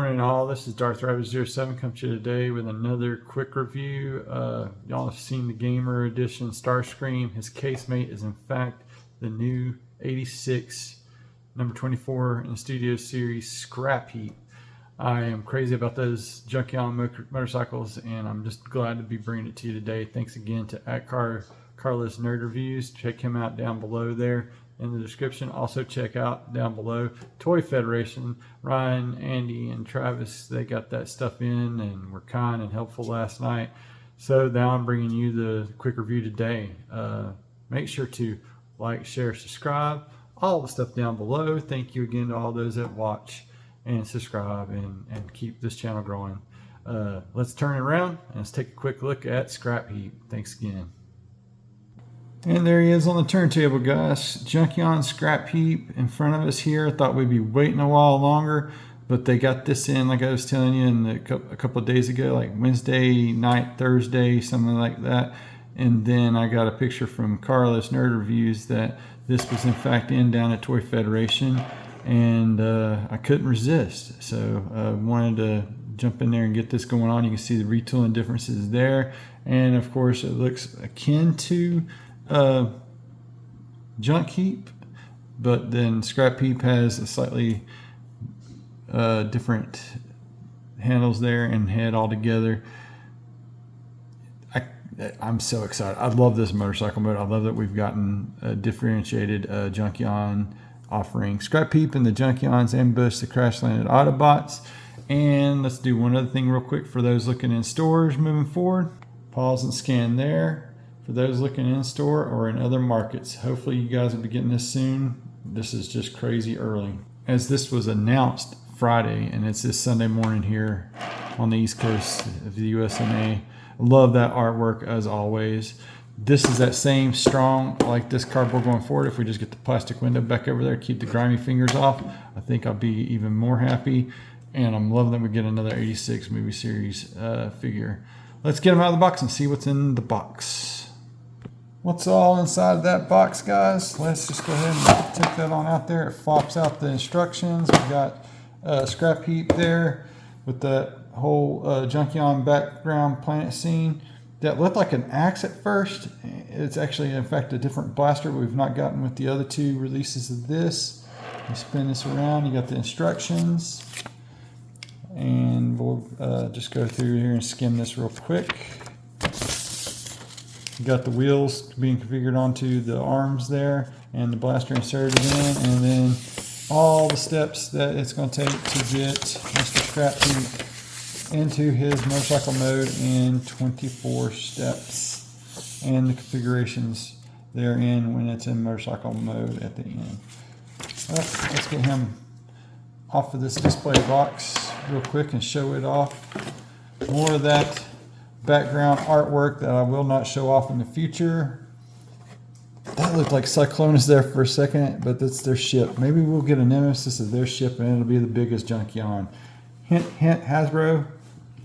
morning all, this is Darth Rabbit07 come to you today with another quick review. Y'all have seen the Gamer Edition Starscream. His casemate is in fact the new 86 number 24 in the Studio Series Scrapheap. I am crazy about those Junkion motorcycles and I'm just glad to be bringing it to you today. Thanks again to Carlos Nerd Reviews. Check him out down below there in the description. Also check out down below Toy Federation. Ryan, Andy, and Travis, they got that stuff in and were kind and helpful last night. So now I'm bringing you the quick review today. Make sure to like, share, subscribe, all the stuff down below. Thank you again to all those that watch and subscribe and keep this channel growing. Let's turn it around and let's take a quick look at Scrapheap. Thanks again. And there he is on the turntable, guys. Junkion Scrapheap in front of us here. I thought we'd be waiting a while longer, but they got this in, like I was telling you, a couple of days ago, like Wednesday night, Thursday, something like that. And then I got a picture from Carlos Nerd Reviews that this was in fact in down at Toy Federation, and I couldn't resist. So I wanted to jump in there and get this going on. You can see the retooling differences there. And of course it looks akin to Junkion, but then Scrapheap has a slightly different handles there and head altogether. I'm so excited. I love this motorcycle mode. I love that we've gotten a differentiated Junkion offering. Scrapheap and the Junkion's ambush the crash landed Autobots. And let's do one other thing real quick for those looking in stores moving forward. Pause and scan there. For those looking in store or in other markets, hopefully you guys will be getting this soon. This is just crazy early, as this was announced Friday and it's this Sunday morning here on the East Coast of the USMA. Love that artwork as always. This is that same strong, like this cardboard going forward. If we just get the plastic window back over there, keep the grimy fingers off, I think I'll be even more happy. And I'm loving that we get another 86 movie series figure. Let's get them out of the box and see what's in the box. What's all inside that box, guys? Let's just go ahead and take that on out there. It flops out the instructions. We got Scrapheap there with that whole Junkion background planet scene. That looked like an axe at first. It's actually, in fact, a different blaster we've not gotten with the other two releases of this. You spin this around, you got the instructions. And we'll just go through here and skim this real quick. You got the wheels being configured onto the arms there and the blaster inserted in, and then all the steps that it's going to take to get Mr. Scrapheap into his motorcycle mode in 24 steps, and the configurations therein when it's in motorcycle mode at the end. Well, let's get him off of this display box real quick and show it off. More of that background artwork that I will not show off in the future. That looked like Cyclonus there for a second, but that's their ship. Maybe we'll get a nemesis of their ship and it'll be the biggest Junkion. Hint, hint, Hasbro.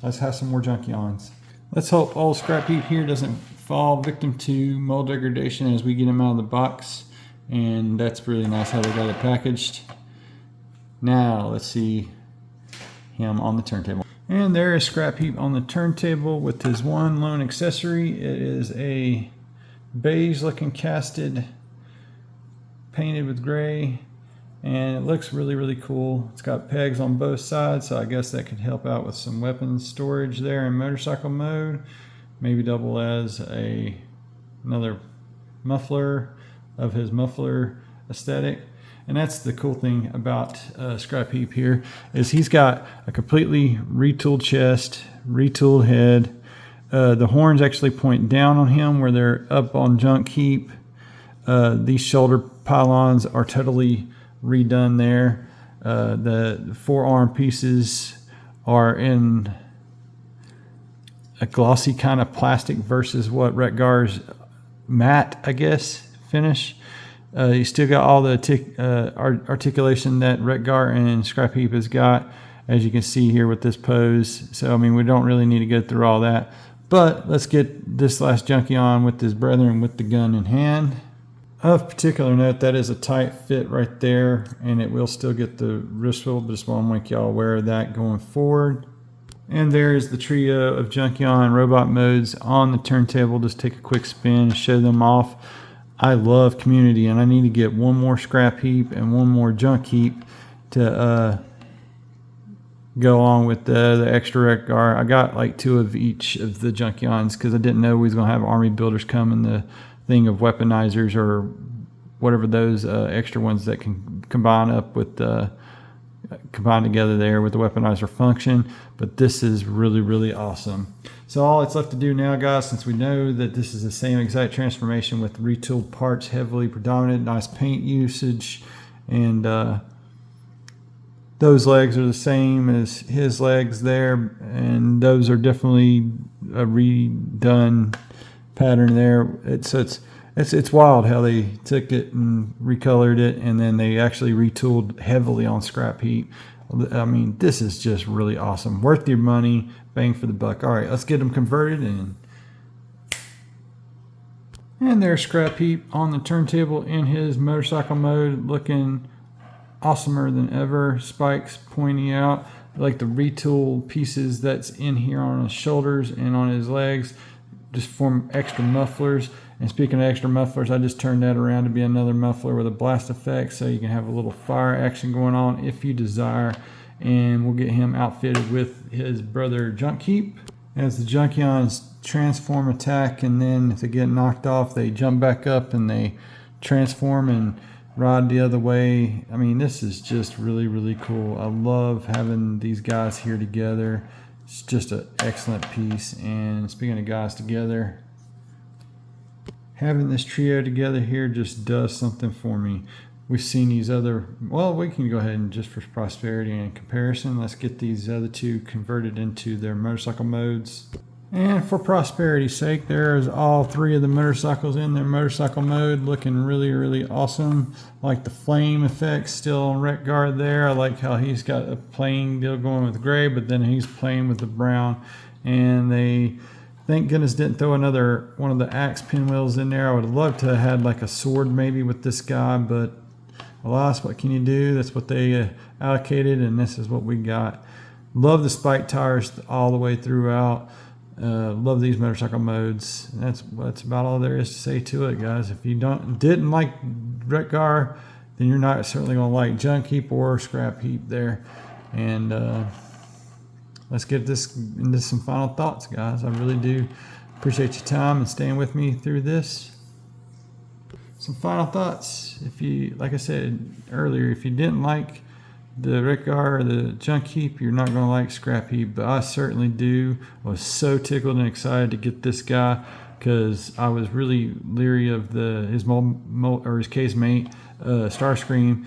Let's have some more Junkions. Let's hope old Scrapheap here doesn't fall victim to mold degradation as we get him out of the box. And that's really nice how they got it packaged. Now let's see him on the turntable. And there is Scrapheap on the turntable with his one lone accessory. It is a beige looking casted, painted with gray, and it looks really, really cool. It's got pegs on both sides, so I guess that could help out with some weapons storage there in motorcycle mode. Maybe double as another muffler of his muffler aesthetic. And that's the cool thing about Scrapheap here, is he's got a completely retooled chest, retooled head. The horns actually point down on him where they're up on Junkion. These shoulder pylons are totally redone there. The forearm pieces are in a glossy kind of plastic versus what Retgar's matte, I guess, finish. You still got all the articulation that Retgar and Scrapheap has got, as you can see here with this pose. So, I mean, we don't really need to go through all that. But let's get this last Junkion with his brethren with the gun in hand. Of particular note, that is a tight fit right there, and it will still get the wrist swivel, but just want to make y'all aware of that going forward. And there's the trio of Junkion robot modes on the turntable. Just take a quick spin and show them off. I love Community, and I need to get one more Scrapheap and one more Junkion to go along with the extra rec guard. I got like 2 of each of the Junkions because I didn't know we was going to have army builders come in the thing of weaponizers or whatever those extra ones that can combine up with combine together there with the weaponizer function. But this is really awesome. So all it's left to do now, guys, since we know that this is the same exact transformation with retooled parts heavily predominant, nice paint usage, and those legs are the same as his legs there, and those are definitely a redone pattern there. It's wild how they took it and recolored it, and then they actually retooled heavily on Scrapheap. I mean, this is just really awesome. Worth your money, bang for the buck. All right, let's get them converted. And there's Scrapheap on the turntable in his motorcycle mode, looking awesomer than ever. Spikes pointing out, like the retool pieces that's in here on his shoulders and on his legs just form extra mufflers. And speaking of extra mufflers, I just turned that around to be another muffler with a blast effect, so you can have a little fire action going on if you desire. And we'll get him outfitted with his brother Junkion. As the Junkions transform, attack, and then if they get knocked off, they jump back up and they transform and ride the other way. I mean, this is just really cool. I love having these guys here together. It's just an excellent piece. And speaking of guys together, having this trio together here just does something for me. We've seen these other, well, we can go ahead and just for prosperity and comparison, let's get these other 2 converted into their motorcycle modes. And for prosperity's sake, there's all 3 of the motorcycles in their motorcycle mode, looking really awesome. Like the flame effect still on Rec Guard there. I like how he's got a plain deal going with gray, but then he's playing with the brown. And they, thank goodness, didn't throw another one of the axe pinwheels in there. I would have loved to have had like a sword maybe with this guy, but alas, what can you do? That's what they allocated, and this is what we got. Love the spike tires all the way throughout. Love these motorcycle modes. That's about all there is to say to it, guys. If you didn't like Retgar, then you're not certainly going to like Junkion or Scrapheap there. And let's get this into some final thoughts, guys. I really do appreciate your time and staying with me through this. Some final thoughts. If you, like I said earlier, if you didn't like the Retgar or the Junkion, you're not going to like Scrapheap, but I certainly do. I was so tickled and excited to get this guy because I was really leery of his casemate Starscream,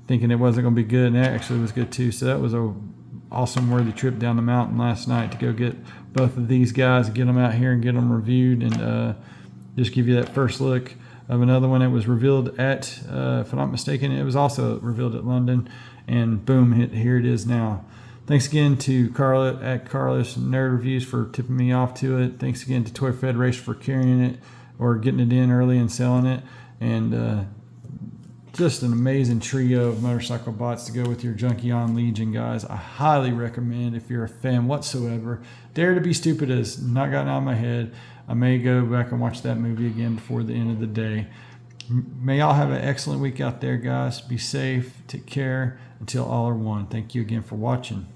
thinking it wasn't going to be good, and it actually was good too. So that was a awesome worthy trip down the mountain last night to go get both of these guys, get them out here and get them reviewed, and just give you that first look of another one that was revealed at, if I'm not mistaken, it was also revealed at London, and boom, here it is now. Thanks again to Carla at Carlos Nerd Reviews for tipping me off to it. Thanks again to Toy Federation for carrying it or getting it in early and selling it. And just an amazing trio of motorcycle bots to go with your Junkion Legion, guys. I highly recommend if you're a fan whatsoever. Dare to be Stupid has not gotten out of my head. I may go back and watch that movie again before the end of the day. May y'all have an excellent week out there, guys. Be safe. Take care. Until all are one. Thank you again for watching.